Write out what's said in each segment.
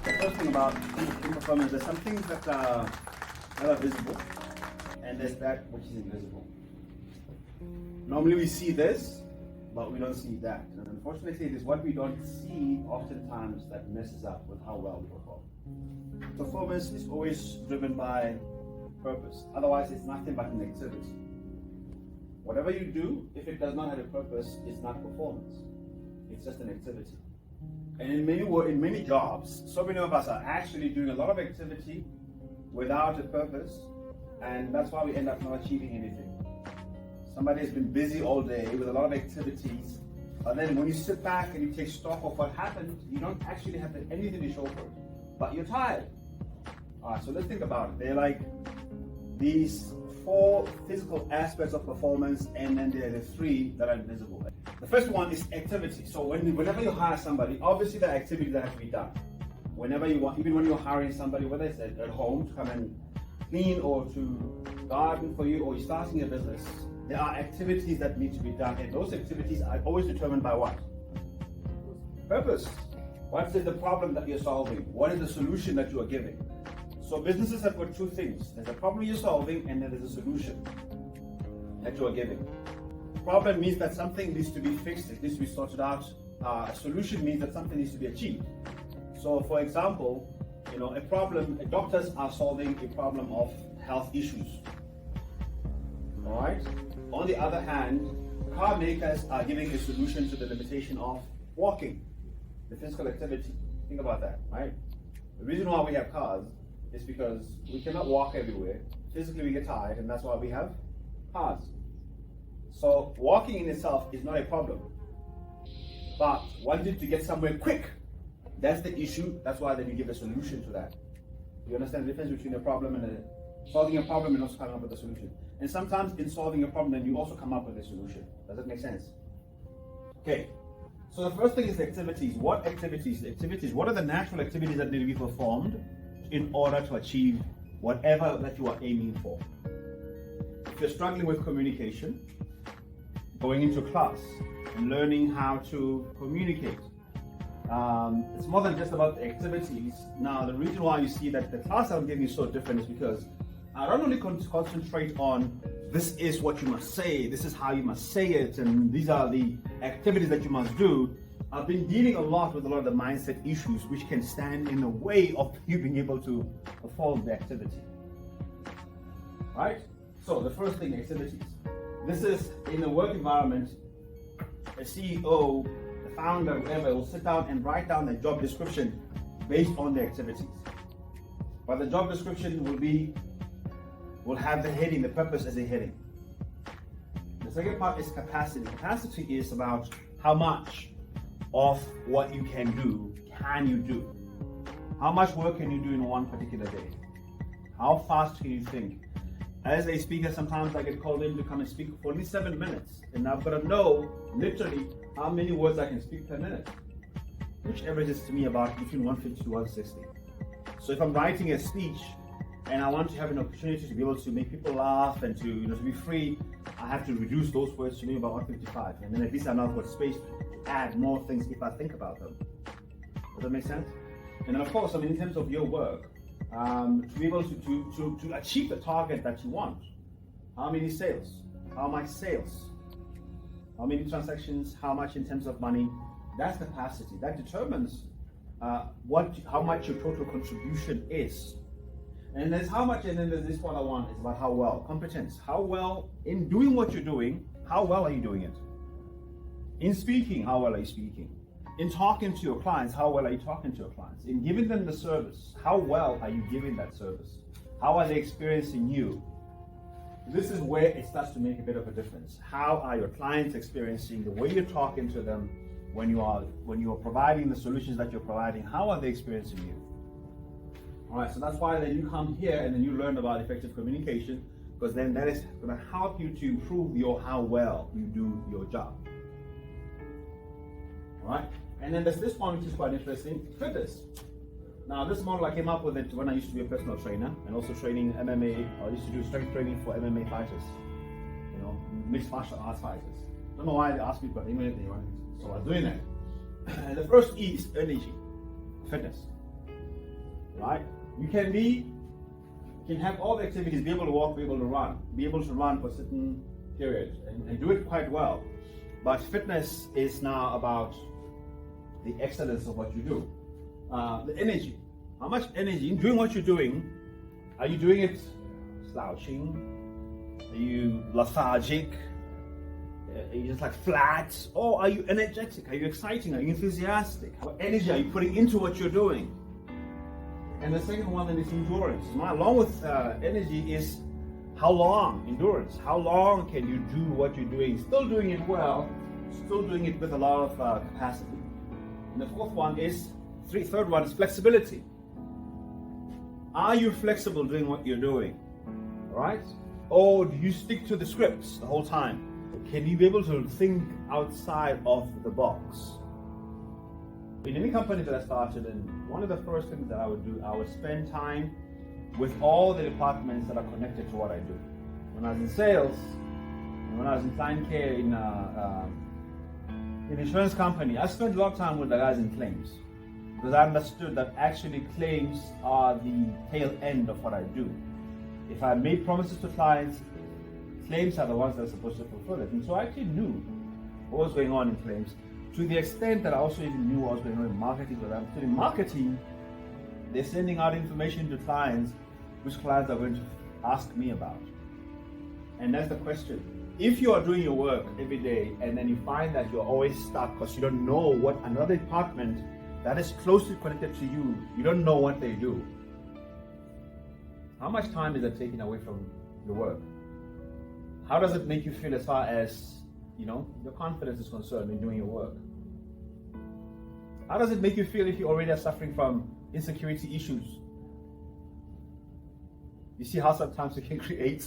The first thing about in performance, there's some things that are visible, and there's that which is invisible. Normally we see this, but we don't see that. And unfortunately, it is what we don't see oftentimes that messes up with how well we perform. Performance is always driven by purpose. Otherwise, it's nothing but an activity. Whatever you do, if it does not have a purpose, it's not performance. It's just an activity. And in many jobs, so many of us are actually doing a lot of activity without a purpose, and that's why we end up not achieving anything. Somebody has been busy all day with a lot of activities, but then when you sit back and you take stock of what happened, you don't actually have anything to show for it, but you're tired. Alright, so let's think about it. They're like these 4 physical aspects of performance, and then there are the 3 that are invisible. The first one is activity. So whenever you hire somebody, obviously there are activities that have to be done. Whenever you want, even when you're hiring somebody, whether it's at home to come and clean or to garden for you, or you're starting a business, there are activities that need to be done, and those activities are always determined by what? Purpose. What is the problem that you're solving? What is the solution that you are giving? So businesses have got 2 things. There's a problem you're solving, and then there's a solution that you are giving. Problem means that something needs to be fixed, it needs to be sorted out. A solution means that something needs to be achieved. So for example, doctors are solving a problem of health issues. Alright? On the other hand, car makers are giving a solution to the limitation of walking, the physical activity. Think about that, right? The reason why we have cars is because we cannot walk everywhere. Physically we get tired, and that's why we have cars. So walking in itself is not a problem, but wanting to get somewhere quick, that's the issue. That's why then you give a solution to that. You understand the difference between a problem and solving a problem and also coming up with a solution. And sometimes in solving a problem, then you also come up with a solution. Does that make sense? Okay. So the first thing is activities. What activities? Activities. What are the natural activities that need to be performed in order to achieve whatever that you are aiming for? If you're struggling with communication, going into class and learning how to communicate. It's more than just about the activities. Now, the reason why you see that the class I'm giving is so different is because I don't only concentrate on this is what you must say, this is how you must say it, and these are the activities that you must do. I've been dealing a lot with a lot of the mindset issues which can stand in the way of you being able to perform the activity. Right? So the first thing, activities. This is in a work environment, a CEO, the founder, whoever will sit down and write down a job description based on the activities. But the job description will have the heading, the purpose as a heading. The second part is capacity. Capacity is about how much of what you can you do? How much work can you do in one particular day? How fast can you think? As a speaker, sometimes I get called in to come and speak for only 7 minutes, and I've got to know literally how many words I can speak per minute, which averages to me about between 150 to 160. So if I'm writing a speech and I want to have an opportunity to be able to make people laugh and to be free, I have to reduce those words to maybe about 155, and then at least I've got space to add more things if I think about them. Does that make sense? And then of course, in terms of your work, to be able to achieve the target that you want. How many sales? How much sales? How many transactions? How much in terms of money? That's capacity. That determines how much your total contribution is. And there's how much, and then there's this one I want, is about how well. Competence. How well, in doing what you're doing, how well are you doing it? In speaking, how well are you speaking? In talking to your clients, how well are you talking to your clients? In giving them the service, how well are you giving that service? How are they experiencing you? This is where it starts to make a bit of a difference. How are your clients experiencing the way you're talking to them when you are providing the solutions that you're providing? How are they experiencing you? All right, so that's why then you come here and then you learn about effective communication, because then that is going to help you to improve how well you do your job. All right. And then there's this one which is quite interesting, fitness. Now this model I came up with it when I used to be a personal trainer and also training MMA. I used to do strength training for MMA fighters, mixed martial arts fighters. I don't know why they asked me, but anyway, so I was doing that. And the first E is energy, fitness. right? You can have all the activities, be able to walk, be able to run for certain periods and do it quite well. But fitness is now about the excellence of what you do. The energy. How much energy in doing what you're doing? Are you doing it slouching? Are you lethargic? Are you just like flat? Or are you energetic? Are you exciting? Are you enthusiastic? What energy are you putting into what you're doing? And the second one is endurance. Now, along with energy is how long, endurance. How long can you do what you're doing? Still doing it well, still doing it with a lot of capacity. And the third one is flexibility. Are you flexible doing what you're doing? All right? Or do you stick to the scripts the whole time? Can you be able to think outside of the box? In any company that I started in, one of the first things that I would do, I would spend time with all the departments that are connected to what I do. When I was in sales, when I was in client care in insurance company, I spent a lot of time with the guys in claims because I understood that actually claims are the tail end of what I do. If I made promises to clients, claims are the ones that are supposed to fulfill it. And so I actually knew what was going on in claims to the extent that I also even knew what was going on in marketing. Because I'm in marketing, they're sending out information to clients which clients are going to ask me about. And that's the question. If you are doing your work every day and then you find that you're always stuck because you don't know what another department that is closely connected to you, you don't know what they do, how much time is that taking away from your work? How does it make you feel as far as, your confidence is concerned in doing your work? How does it make you feel if you already are suffering from insecurity issues? You see how sometimes we can create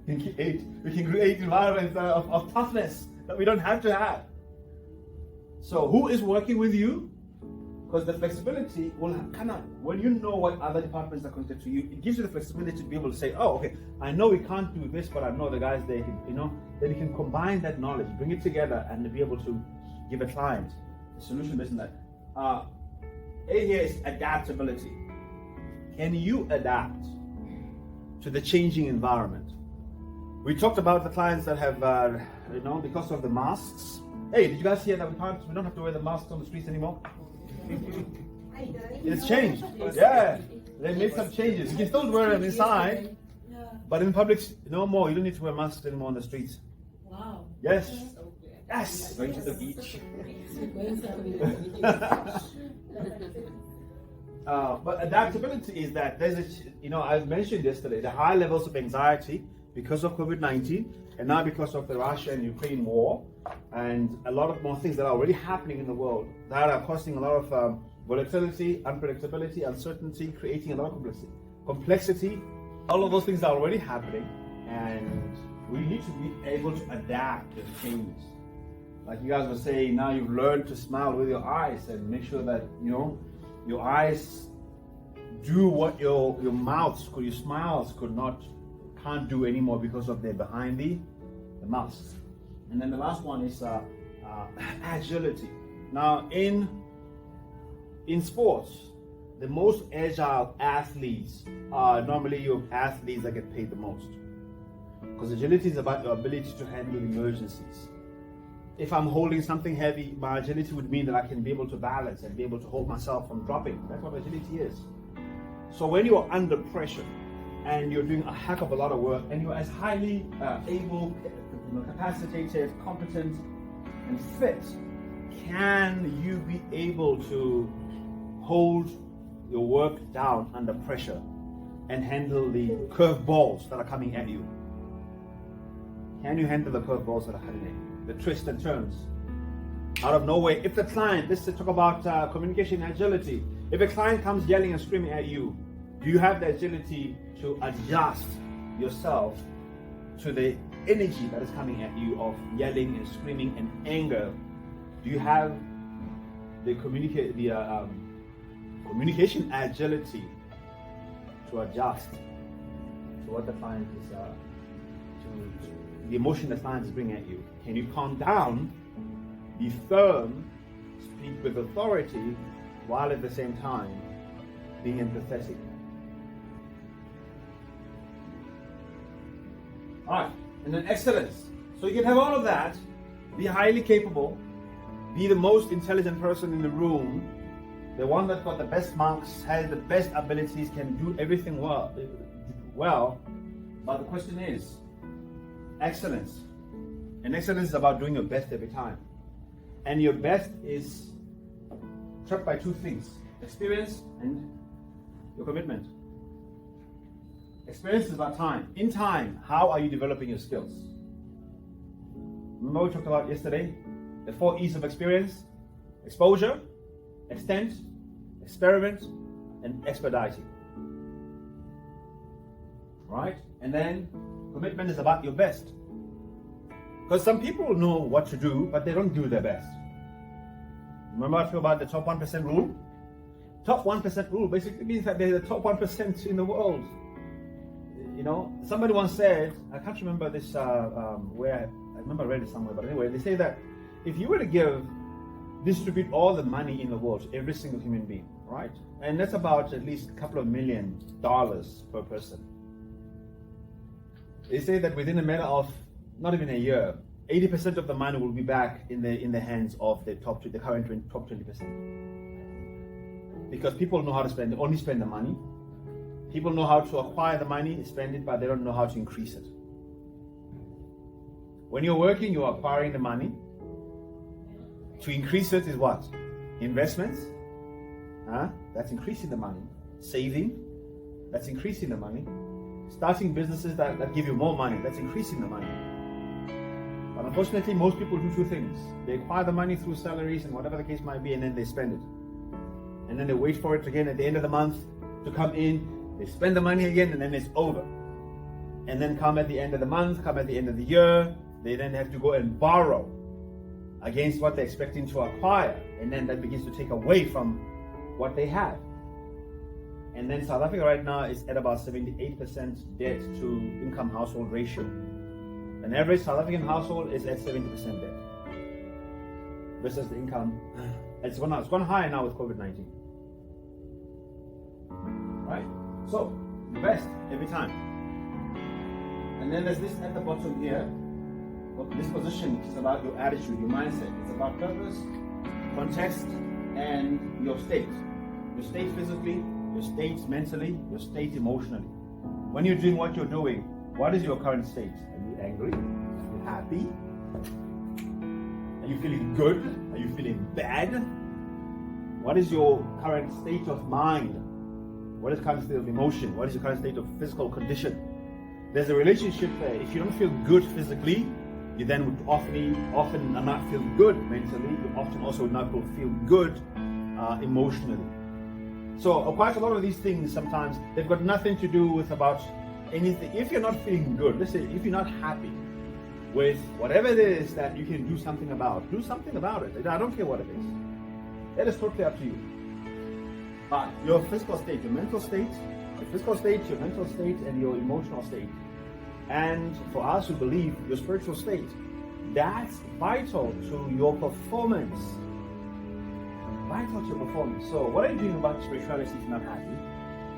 environments of toughness that we don't have to have. So who is working with you? Because the flexibility will when you know what other departments are connected to you, it gives you the flexibility to be able to say, oh, okay, I know we can't do this, but I know the guys there can, then you can combine that knowledge, bring it together, and be able to give a client a solution based on that. A here is adaptability. Can you adapt to the changing environment? We talked about the clients that have, because of the masks. Hey, did you guys hear that we don't have to wear the masks on the streets anymore? It's changed. Yeah, they made some changes. You can still wear them inside, but in public, no more. You don't need to wear masks anymore on the streets. Wow. Yes. Yes. Going to the beach. But adaptability is that there's I mentioned yesterday the high levels of anxiety because of COVID-19, and now because of the Russia and Ukraine war, and a lot of more things that are already happening in the world that are causing a lot of volatility, unpredictability, uncertainty, creating a lot of complexity. All of those things are already happening, and we need to be able to adapt to change. Like you guys were saying, now you've learned to smile with your eyes and make sure that your eyes do what your smiles can't do anymore because of they're behind the masks. And then the last one is agility. Now in sports, the most agile athletes are normally your athletes that get paid the most. Because agility is about your ability to handle emergencies. If I'm holding something heavy, my agility would mean that I can be able to balance and be able to hold myself from dropping. That's what agility is. So when you are under pressure and you're doing a heck of a lot of work and you're as highly able, capacitated, competent, and fit, can you be able to hold your work down under pressure and handle the curveballs that are coming at you? Can you handle the curveballs that are coming at you? The twists and turns out of nowhere. If the client, let's talk about communication agility. If a client comes yelling and screaming at you, do you have the agility to adjust yourself to the energy that is coming at you of yelling and screaming and anger? Do you have the communication agility to adjust to what the client is, to the emotion the client is bringing at you? Can you calm down, be firm, speak with authority, while at the same time being empathetic. Alright, and then excellence. So you can have all of that, be highly capable, be the most intelligent person in the room, the one that got the best marks, has the best abilities, can do everything well. But the question is, excellence. And excellence is about doing your best every time. And your best is trapped by two things: experience and your commitment. Experience is about time. In time, how are you developing your skills? Remember we talked about yesterday? The 4 E's of experience: exposure, extent, experiment, and expediting. Right? And then commitment is about your best. Because some people know what to do, but they don't do their best. Remember I talked about the top 1% rule? Top 1% rule basically means that they're the top 1% in the world. You know, somebody once said, I can't remember this, where, I remember I read it somewhere, but anyway, they say that if you were to distribute all the money in the world to every single human being, right? And that's about at least a couple of $1 million per person. They say that within a matter of not even a year, 80% of the money will be back in the hands of the current top 20%. Because people know how to only spend the money. People know how to acquire the money, spend it, but they don't know how to increase it. When you're working, you're acquiring the money. To increase it is what? Investments. That's increasing the money. Saving. That's increasing the money. Starting businesses that give you more money. That's increasing the money. But unfortunately, most people do two things. They acquire the money through salaries and whatever the case might be, and then they spend it. And then they wait for it again at the end of the month to come in. They spend the money again, and then it's over. And then come at the end of the month, come at the end of the year, they then have to go and borrow against what they're expecting to acquire. And then that begins to take away from what they have. And then South Africa right now is at about 78% debt to income household ratio. An average South African household is at 70% debt versus the income. It's gone higher now with COVID-19. Right? So, the best every time. And then there's this at the bottom here. This position is about your attitude, your mindset. It's about purpose, context, and your state. Your state physically, your state mentally, your state emotionally. When you're doing what you're doing, what is your current state? Are you angry? Are you happy? Are you feeling good? Are you feeling bad? What is your current state of mind? What is the current state of emotion? What is your current state of physical condition? There's a relationship there. If you don't feel good physically, you then would often not feel good mentally. You often also would not feel good emotionally. So quite a lot of these things sometimes, they've got nothing to do with about anything. If you're not feeling good, let's say if you're not happy with whatever it is that you can do something about, do something about it. I don't care what it is. That is totally up to you. But your physical state, your mental state, your physical state, your mental state, and your emotional state. And for us who believe your spiritual state, that's vital to your performance. Vital to your performance. So what are you doing about spirituality if you're not happy?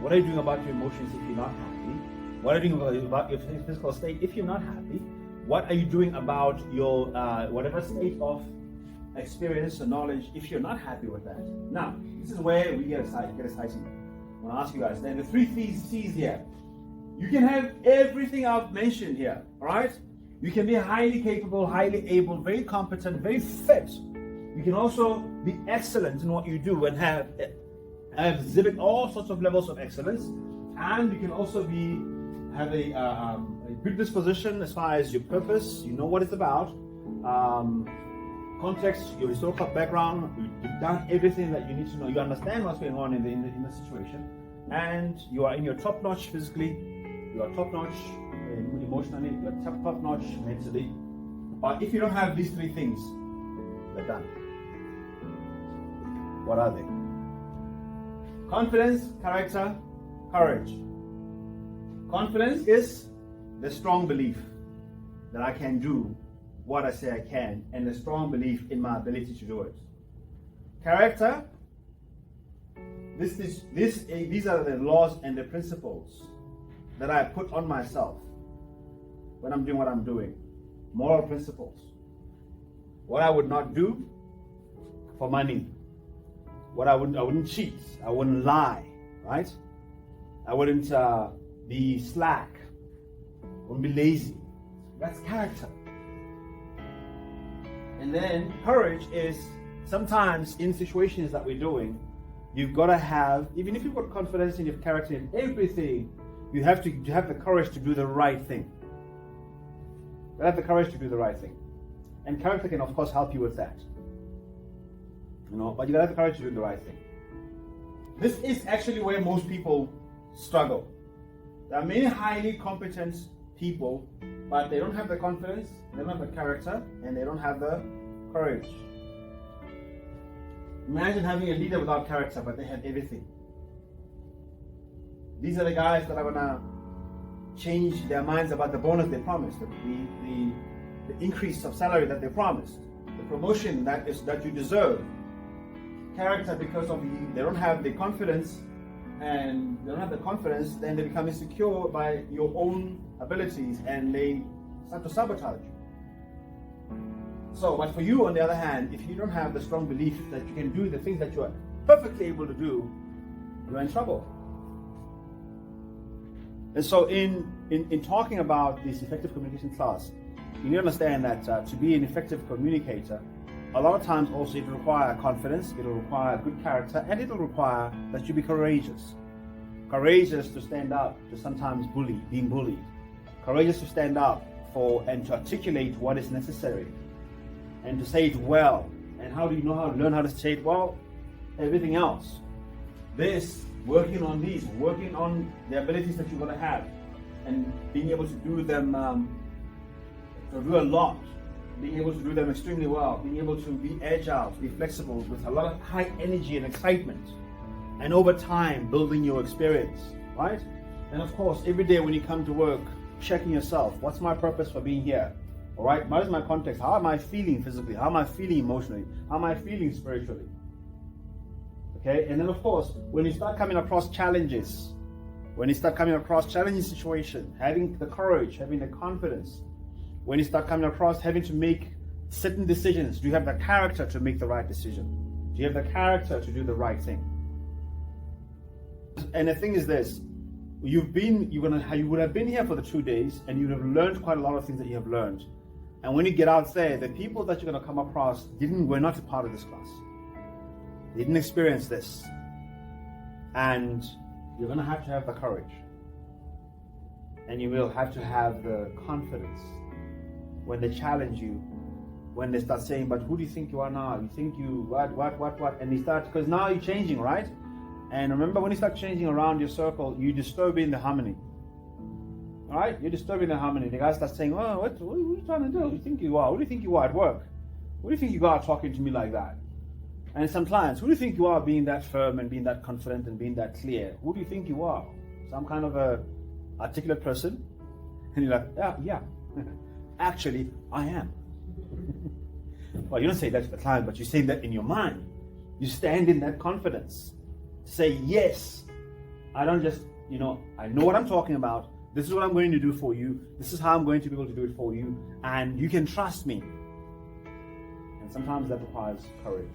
What are you doing about your emotions if you're not happy? What are you doing about your physical state if you're not happy? What are you doing about your whatever state of experience or knowledge if you're not happy with that? Now, this is where we get excited. I want to ask you guys. Then the 3 C's here. You can have everything I've mentioned here, all right? You can be highly capable, highly able, very competent, very fit. You can also be excellent in what you do and exhibit all sorts of levels of excellence. And you can also have a good disposition as far as your purpose. You know what it's about. Context, your historical background. You've done everything that you need to know. You understand what's going on in the situation. And you are in your top notch physically. You are top notch emotionally. You are top notch mentally. But if you don't have these 3 things, they're done. What are they? Confidence, character, courage. Confidence is the strong belief that I can do what I say I can, and the strong belief in my ability to do it. Character These are the laws and the principles that I put on myself when I'm doing what I'm doing. Moral principles. What I would not do for money. What I wouldn't cheat. I wouldn't lie, right? I wouldn't be slack. I wouldn't be lazy. That's character. And then courage is sometimes in situations that we're doing, you've got to have, even if you've got confidence in your character and everything, you have the courage to do the right thing. You have the courage to do the right thing. And character can, of course, help you with that. But you gotta have the courage to do the right thing. This is actually where most people struggle. There are many highly competent people, but they don't have the confidence, they don't have the character, and they don't have the courage. Imagine having a leader without character, but they have everything. These are the guys that are gonna change their minds about the bonus they promised, the increase of salary that they promised, the promotion that you deserve. Character, because they don't have the confidence, and they don't have the confidence, then they become insecure by your own abilities, and they start to sabotage you. So, but for you, on the other hand, if you don't have the strong belief that you can do the things that you are perfectly able to do, you're in trouble. And so in talking about this effective communication class, you need to understand that to be an effective communicator, a lot of times also it will require confidence, it will require good character, and it will require that you be courageous. Courageous to stand up to sometimes being bullied. Courageous to stand up for and to articulate what is necessary. And to say it well. And how do you know how to learn how to say it well? Everything else. Working on the abilities that you're going to have, and being able to do them, to do a lot, being able to do them extremely well, being able to be agile, to be flexible with a lot of high energy and excitement, and over time building your experience, right? And of course, every day when you come to work, checking yourself, what's my purpose for being here? All right, what is my context? How am I feeling physically? How am I feeling emotionally? How am I feeling spiritually? Okay, and then of course, when you start coming across challenges, challenging situations, having the courage, having the confidence, when you start coming across having to make certain decisions, do you have the character to make the right decision? Do you have the character to do the right thing? And the thing is this, you would have been here for the 2 days, and you would have learned quite a lot of things that you have learned. And when you get out there, the people that you're going to come across were not a part of this class. They didn't experience this. And you're going to have the courage. And you will have to have the confidence when they challenge you, when they start saying, but who do you think you are now? You think you, what? And you start, because now you're changing, right? And remember, when you start changing around your circle, you're disturbing the harmony. All right? You're disturbing the harmony. The guy starts saying, oh, what are you trying to do? Who do you think you are? Who do you think you are at work? Who do you think you are talking to me like that? And some clients, who do you think you are being that firm and being that confident and being that clear? Who do you think you are? Some kind of a articulate person? And you're like, yeah. Actually, I am. Well, you don't say that to the client, but you say that in your mind. You stand in that confidence. Say, yes, I don't just, I know what I'm talking about. This is what I'm going to do for you. This is how I'm going to be able to do it for you. And you can trust me. And sometimes that requires courage.